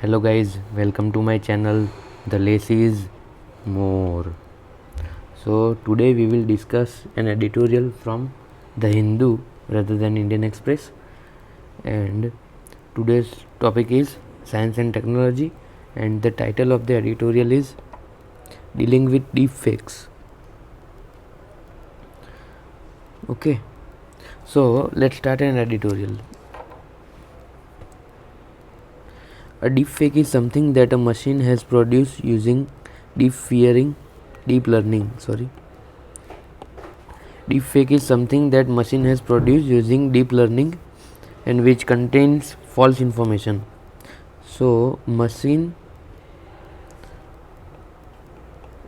Hello guys, welcome to my channel. The less is more. So today we will discuss an editorial from The Hindu rather than Indian Express, and today's topic is science and technology, and the title of the editorial is Dealing with Deepfakes. Okay, so let's start an editorial. A deepfake is something that a machine has produced using deep learning. Deepfake is something that machine has produced using deep learning and which contains false information. So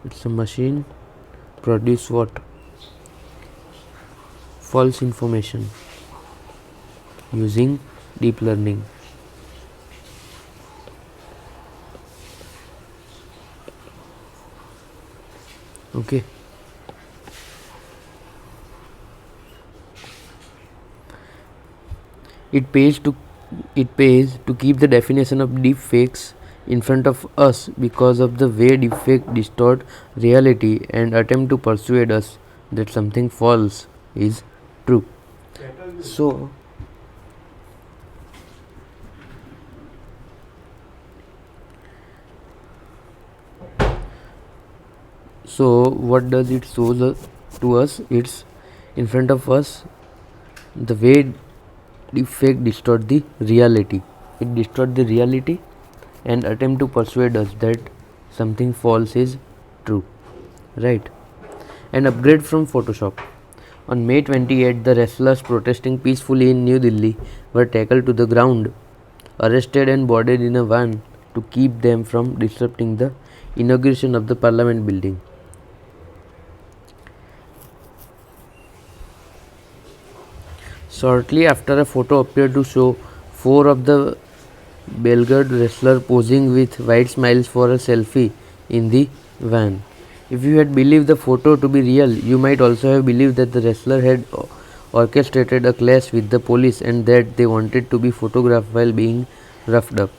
it's a machine produce what? False information using deep learning. Okay. It pays to keep the definition of deep fakes in front of us because of the way deepfake distort reality and attempt to persuade us that something false is true. So what does it show to us? It's in front of us the way deepfake distort the reality. It distort the reality and attempt to persuade us that something false is true. Right? An upgrade from Photoshop. On May 28, the wrestlers protesting peacefully in New Delhi were tackled to the ground, arrested and boarded in a van to keep them from disrupting the inauguration of the Parliament building. Shortly after, a photo appeared to show four of the Belgrade wrestlers posing with wide smiles for a selfie in the van. If you had believed the photo to be real, you might also have believed that the wrestler had orchestrated a clash with the police and that they wanted to be photographed while being roughed up.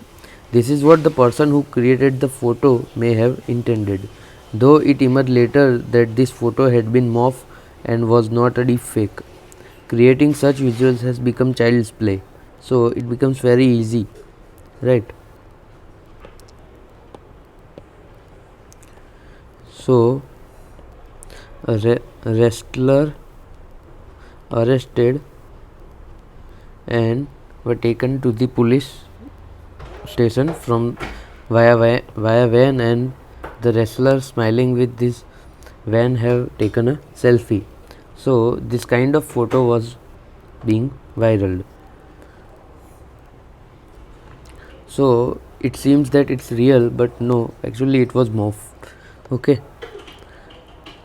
This is what the person who created the photo may have intended, though it emerged later that this photo had been morphed and was not a deep fake. Creating such visuals has become child's play, so it becomes very easy, right? So a wrestler arrested and were taken to the police station from via van, and the wrestler smiling with this van have taken a selfie. So this kind of photo was being viral. So it seems that it's real, but no, actually it was morphed. Okay.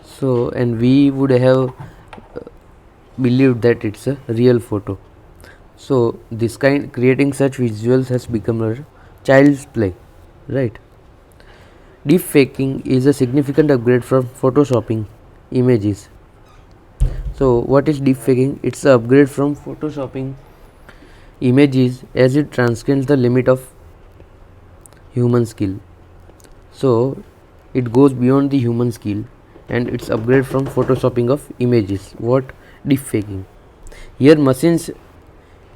So, and we would have believed that it's a real photo. So this kind creating such visuals has become a child's play, right? Deep faking is a significant upgrade from photoshopping images. So what is deep faking? It's an upgrade from photoshopping images as it transcends the limit of human skill. So it goes beyond the human skill and it's upgrade from photoshopping of images. What? Deep faking. Here machines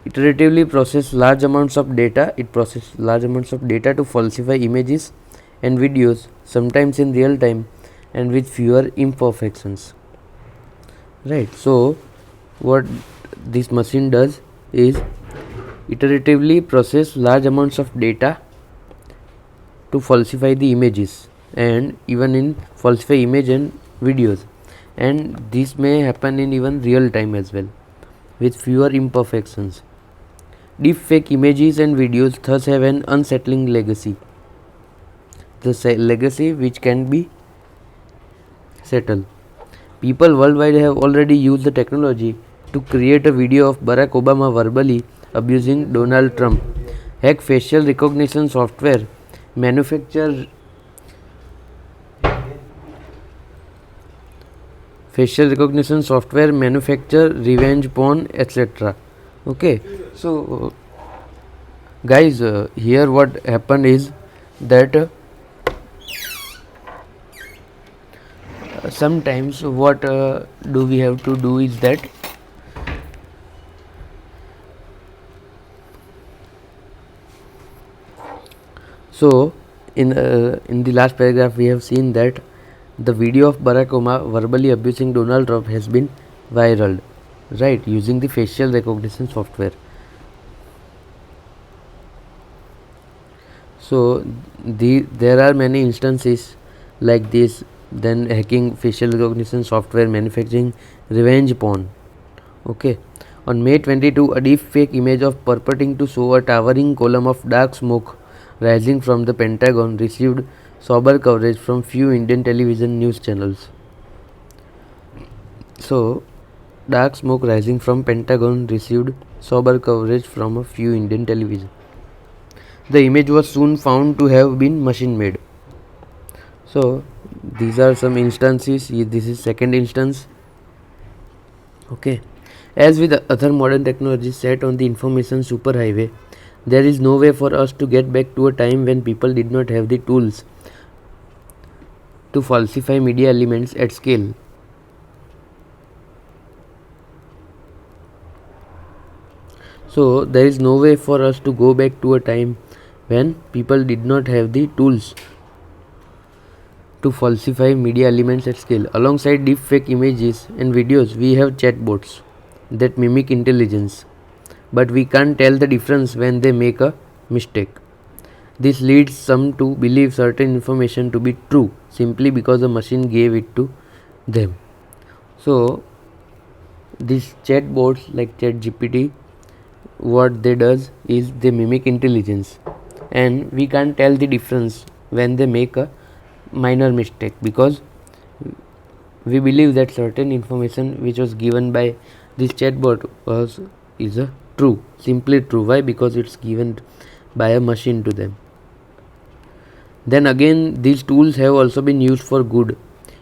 iteratively process large amounts of data. It processes large amounts of data to falsify images and videos, sometimes in real time and with fewer imperfections. Right. So what this machine does is iteratively process large amounts of data to falsify the images and even in falsify image and videos, and this may happen in even real time as well with fewer imperfections. Deepfake images and videos thus have an unsettling legacy, the legacy which can be settled. People worldwide have already used the technology to create a video of Barack Obama verbally abusing Donald Trump, hack facial recognition software, manufacture revenge porn, etc. Okay, so Guys, here what happened is that sometimes what do we have to do is that so in the last paragraph we have seen that the video of Barack Obama verbally abusing Donald Trump has been viral, right, using the facial recognition software. So there are many instances like this. Then hacking facial recognition software, manufacturing revenge porn. Okay. On May 22, a deep fake image of purporting to show a towering column of dark smoke rising from the Pentagon received sober coverage from few Indian television news channels. So, dark smoke rising from Pentagon received sober coverage from a few Indian television. The image was soon found to have been machine made. So, these are some instances. This is second instance. Okay. As with other modern technologies set on the information superhighway, there is no way for us to get back to a time when people did not have the tools to falsify media elements at scale. So, there is no way for us to go back to a time when people did not have the tools to falsify media elements at scale. Alongside deepfake images and videos, we have chatbots that mimic intelligence, but we can't tell the difference when they make a mistake. This leads some to believe certain information to be true simply because the machine gave it to them. So, these chatbots like ChatGPT, what they does is they mimic intelligence, and we can't tell the difference when they make a minor mistake because we believe that certain information which was given by this chatbot is a true, simply true. Why? Because it's given by a machine to them. Then again, these tools have also been used for good.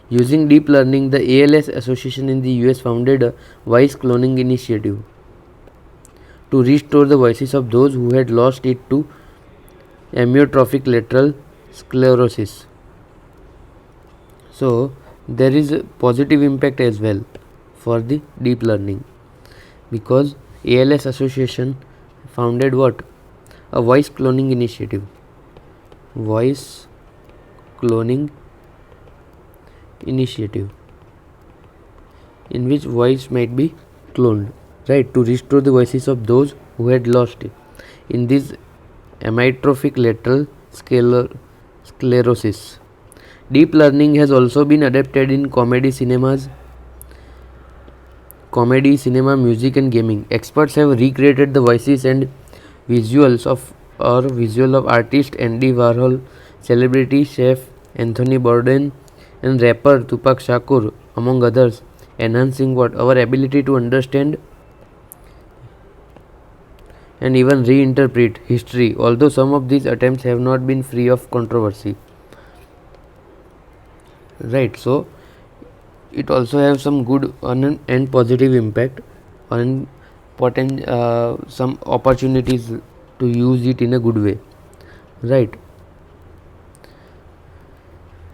Using deep learning, the ALS Association in the US founded a voice cloning initiative to restore the voices of those who had lost it to amyotrophic lateral sclerosis. So, there is a positive impact as well for the deep learning because ALS Association founded what? A voice cloning initiative. Voice cloning initiative in which voice might be cloned, right, to restore the voices of those who had lost it in this amyotrophic lateral sclerosis. Deep learning has also been adapted in comedy, cinema, music and gaming. Experts have recreated the voices and visuals of artist Andy Warhol, celebrity chef Anthony Bourdain, and rapper Tupac Shakur, among others, enhancing what our ability to understand and even reinterpret history. Although some of these attempts have not been free of controversy, right? So it also have some good and positive impact on some opportunities to use it in a good way, right,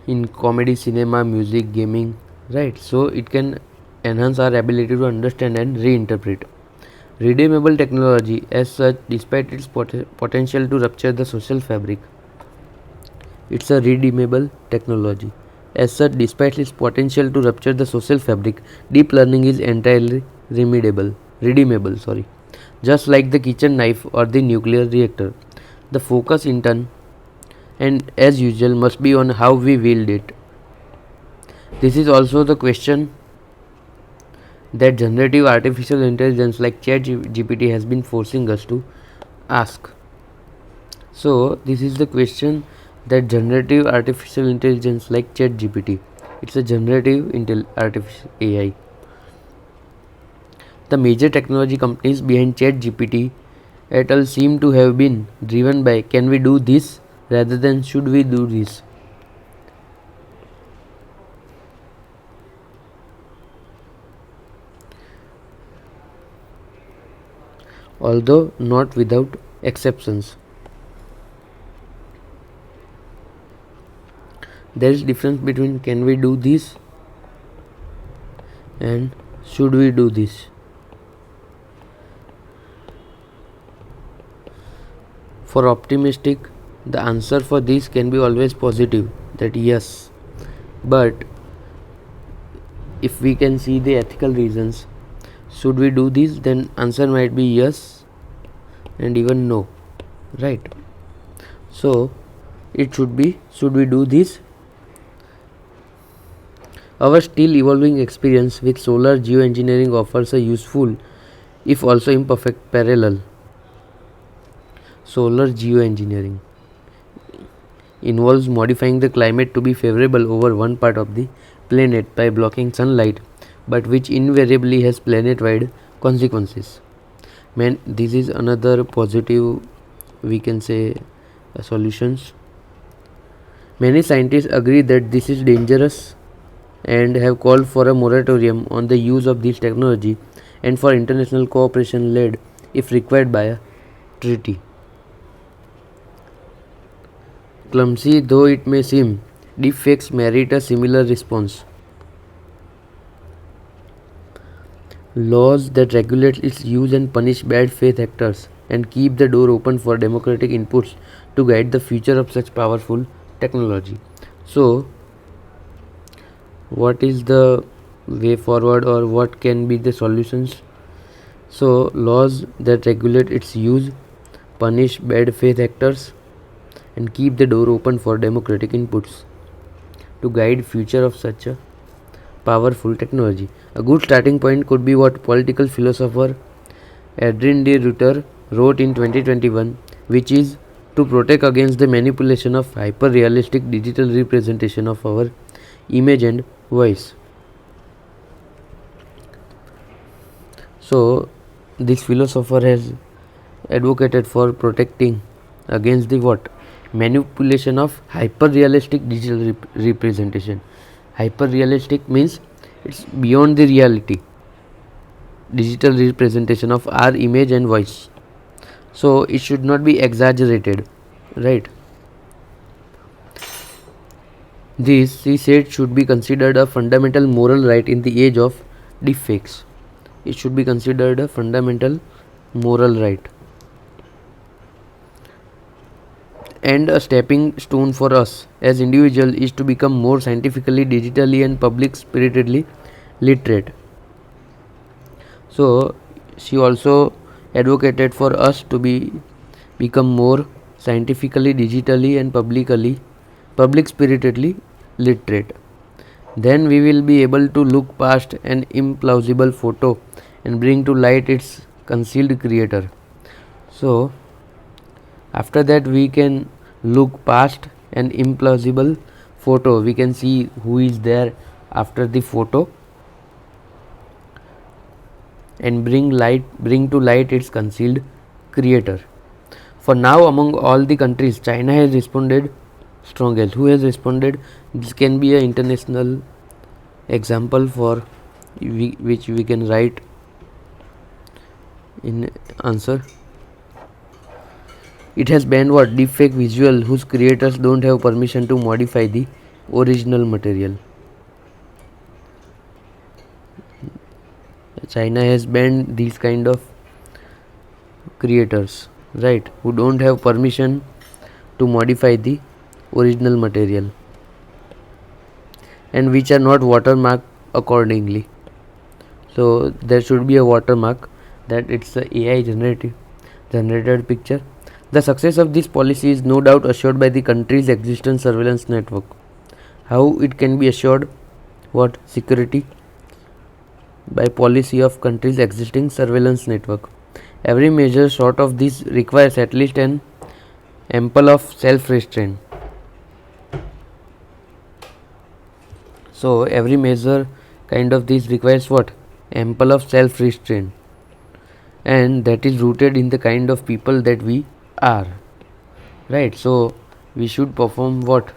in comedy, cinema, music, gaming, right? So it can enhance our ability to understand and reinterpret. Redeemable technology as such, despite its potential to rupture the social fabric, it's a redeemable technology. As such, despite its potential to rupture the social fabric, deep learning is entirely redeemable, just like the kitchen knife or the nuclear reactor. The focus, in turn, and as usual, must be on how we wield it. This is also the question that generative artificial intelligence like ChatGPT has been forcing us to ask. So, this is the question that generative artificial intelligence like ChatGPT, it's a generative artificial AI. The major technology companies behind ChatGPT et al. Seem to have been driven by can we do this rather than should we do this. Although not without exceptions. There is difference between can we do this and should we do this. For optimistic, the answer for this can be always positive, that yes. But if we can see the ethical reasons, should we do this, then answer might be yes and even no, right? So it should be, should we do this? Our still evolving experience with solar geoengineering offers a useful, if also imperfect, parallel. Solar geoengineering involves modifying the climate to be favorable over one part of the planet by blocking sunlight, but which invariably has planet-wide consequences. This is another positive, we can say, solutions. Many scientists agree that this is dangerous and have called for a moratorium on the use of this technology and for international cooperation led, if required, by a treaty. Clumsy though it may seem, deepfakes merit a similar response. Laws that regulate its use and punish bad faith actors and keep the door open for democratic inputs to guide the future of such powerful technology. So, what is the way forward, or what can be the solutions? So, laws that regulate its use, punish bad faith actors, and keep the door open for democratic inputs to guide future of such a powerful technology. A good starting point could be what political philosopher Adrien de Ruyter wrote in 2021, which is to protect against the manipulation of hyper-realistic digital representation of our image and voice. So, this philosopher has advocated for protecting against the what? Manipulation of hyper-realistic digital representation. Hyper-realistic means it's beyond the reality. Digital representation of our image and voice. So it should not be exaggerated, right? This, he said, should be considered a fundamental moral right in the age of deepfakes. It should be considered a fundamental moral right. And a stepping stone for us as individuals is to become more scientifically, digitally and public spiritedly literate. So she also advocated for us to become more scientifically, digitally and public spiritedly literate. Then we will be able to look past an implausible photo and bring to light its concealed creator. So after that we can look past an implausible photo. We can see who is there after the photo and bring to light its concealed creator. For now, among all the countries, China has responded strongest. Who has responded? This can be an international example for which we can write in answer. It has banned what? Deepfake visual whose creators don't have permission to modify the original material. China has banned these kind of creators, right, who don't have permission to modify the original material and which are not watermarked accordingly. So there should be a watermark that it's a AI generated picture. The success of this policy is no doubt assured by the country's existing surveillance network. How it can be assured? What? Security by policy of country's existing surveillance network. Every measure short of this requires at least an ample of self-restraint. So every measure kind of this requires what? Ample of self-restraint, and that is rooted in the kind of people that we are, right? So we should perform what?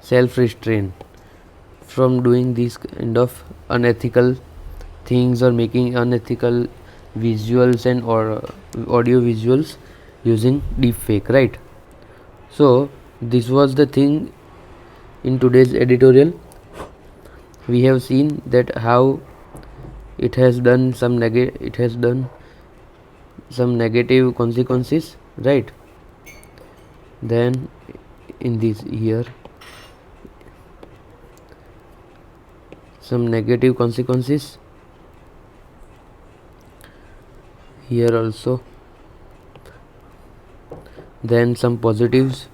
Self-restraint from doing these kind of unethical things or making unethical visuals and or audio visuals using deepfake, right? So this was the thing in today's editorial. We have seen that how it has done some negative consequences, right? Then in this here some negative consequences, here also, then some positives,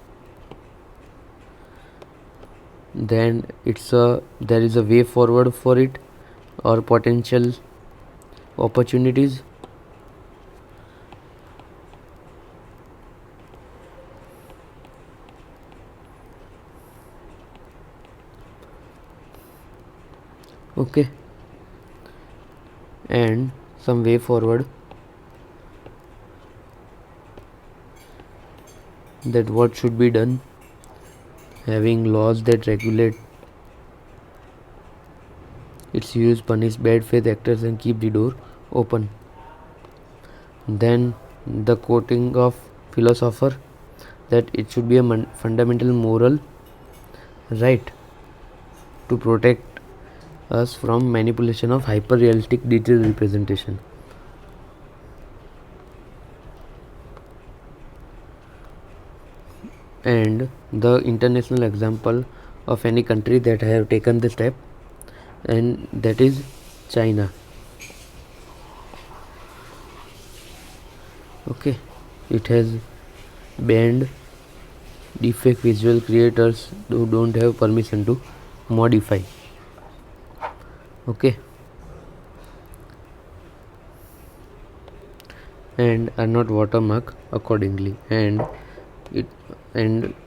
then there is a way forward for it or potential opportunities. Okay, and some way forward, that what should be done, having laws that regulate its use, punish bad faith actors and keep the door open. Then the quoting of philosopher, that it should be a fundamental moral right to protect us from manipulation of hyper realistic digital representation. And the international example of any country that have taken the step, and that is China. Okay, it has banned deepfake visual creators who don't have permission to modify. Okay, and are not watermark accordingly. And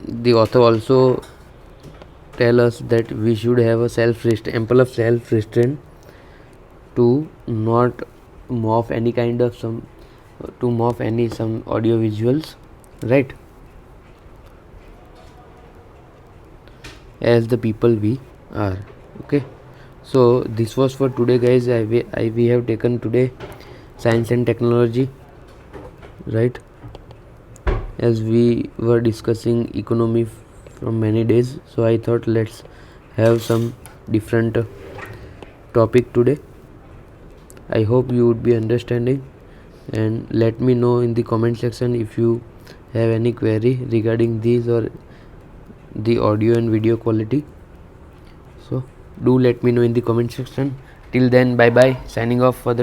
the author also tell us that we should have a ample of self restraint to not morph any kind of some audio visuals, right, as the people we are. Okay, so this was for today, guys. We have taken today science and technology, right, as we were discussing economy from many days. So I thought let's have some different topic today. I hope you would be understanding, and let me know in the comment section if you have any query regarding these or the audio and video quality. So do let me know in the comment section. Till then, bye bye, signing off for the